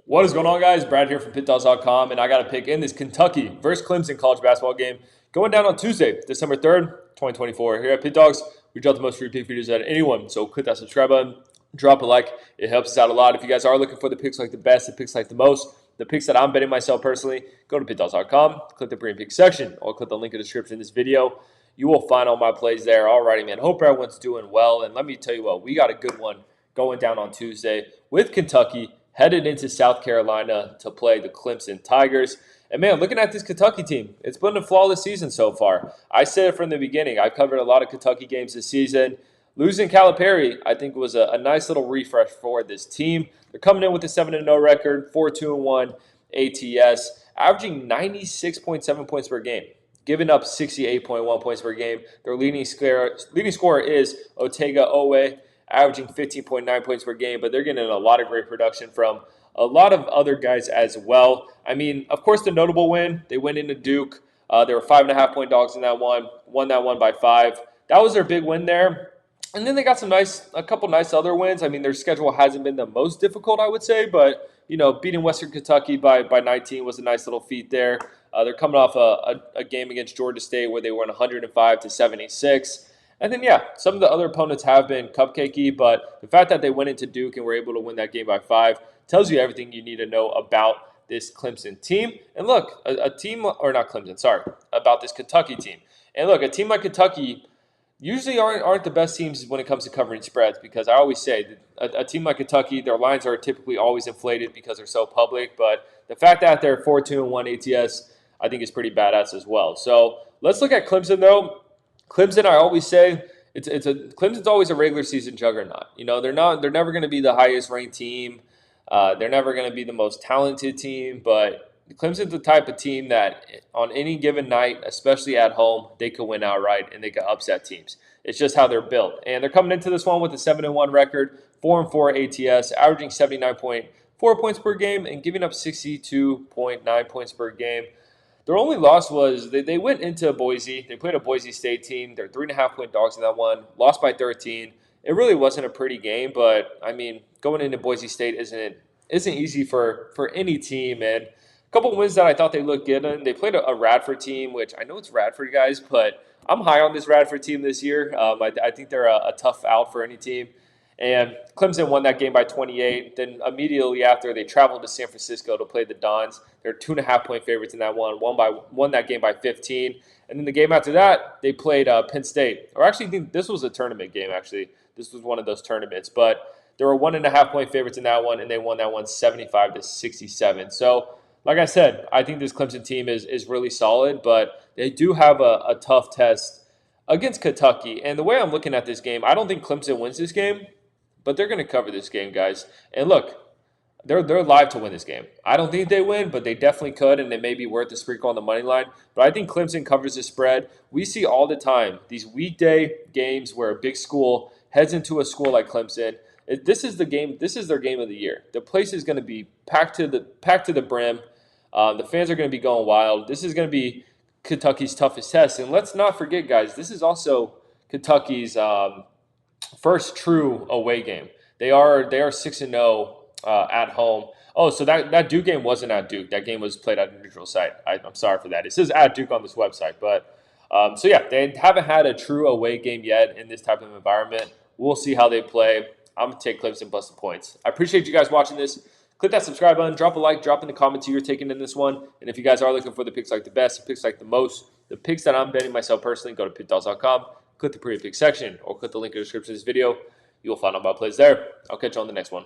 What is going on, guys? Brad here from Pickdawgz.com, and I got a pick in this Kentucky versus Clemson college basketball game going down on Tuesday, December 3rd, 2024. Here at Pickdawgz, we drop the most free pick videos out of anyone, so click that subscribe button, drop a like. It helps us out a lot. If you guys are looking for the picks like the best, the picks like the most, the picks that I'm betting myself personally, go to Pickdawgz.com, click the pre-pick section, or click the link in the description of this video. You will find all my plays there. Alrighty, man. Hope everyone's doing well, and let me tell you what, we got a good one going down on Tuesday with Kentucky headed into South Carolina to play the Clemson Tigers. And man, looking at this Kentucky team, it's been a flawless season so far. I said it from the beginning. I've covered a lot of Kentucky games this season. Losing Calipari, I think, was a nice little refresh for this team. They're coming in with a 7-0 record, 4-2-1 ATS, averaging 96.7 points per game, giving up 68.1 points per game. Their leading scorer is Otega Owe, averaging 15.9 points per game, but they're getting a lot of great production from a lot of other guys as well. I mean, of course, the notable win, they went into Duke. They were 5.5-point dogs in that one, won that one by 5. That was their big win there. And then they got a couple nice other wins. I mean, their schedule hasn't been the most difficult, I would say, but, beating Western Kentucky by 19 was a nice little feat there. They're coming off a game against Georgia State where they won 105-76. And then, some of the other opponents have been cupcakey, but the fact that they went into Duke and were able to win that game by 5 tells you everything you need to know about this Clemson team. And look, about this Kentucky team. And look, a team like Kentucky usually aren't the best teams when it comes to covering spreads, because I always say that a team like Kentucky, their lines are typically always inflated because they're so public. But the fact that they're 4-2-1 ATS, I think is pretty badass as well. So let's look at Clemson, though. Clemson, I always say, Clemson's always a regular season juggernaut. They're never going to be the highest ranked team. They're never going to be the most talented team, but Clemson's the type of team that on any given night, especially at home, they could win outright and they could upset teams. It's just how they're built. And they're coming into this one with a 7-1 record, 4-4 ATS, averaging 79.4 points per game and giving up 62.9 points per game. Their only loss was they went into Boise. They played a Boise State team. They're 3.5-point dogs in that one. Lost by 13. It really wasn't a pretty game, but I mean, going into Boise State isn't easy for any team. And a couple wins that I thought they looked good in. They played a Radford team, which I know it's Radford, guys, but I'm high on this Radford team this year. I think they're a tough out for any team. And Clemson won that game by 28. Then immediately after, they traveled to San Francisco to play the Dons. They're 2.5-point favorites in that one. Won that game by 15. And then the game after that, they played Penn State. Or actually, I think this was a tournament game, actually. This was one of those tournaments. But there were 1.5-point favorites in that one, and they won that one 75-67. So, like I said, I think this Clemson team is really solid, but they do have a tough test against Kentucky. And the way I'm looking at this game, I don't think Clemson wins this game, but they're going to cover this game, guys. And look, they're live to win this game. I don't think they win, but they definitely could, and it may be worth the sprinkle on the money line. But I think Clemson covers the spread. We see all the time these weekday games where a big school heads into a school like Clemson. This is the game. This is their game of the year. The place is going to be packed to the brim. The fans are going to be going wild. This is going to be Kentucky's toughest test. And let's not forget, guys, this is also Kentucky's first true away game. They are 6-0 at home. Oh, so that Duke game wasn't at Duke. That game was played at a neutral site. I'm sorry for that. It says at Duke on this website, but they haven't had a true away game yet in this type of environment. We'll see how they play. I'm gonna take Clemson plus the points. I appreciate you guys watching this. Click that subscribe button, drop a like, drop in the comments who you're taking in this one. And if you guys are looking for the picks like the best, the picks like the most, the picks that I'm betting myself personally, go to Pickdawgz.com, click the pre-pick section, or click the link in the description of this video. You'll find all my plays there. I'll catch you on the next one.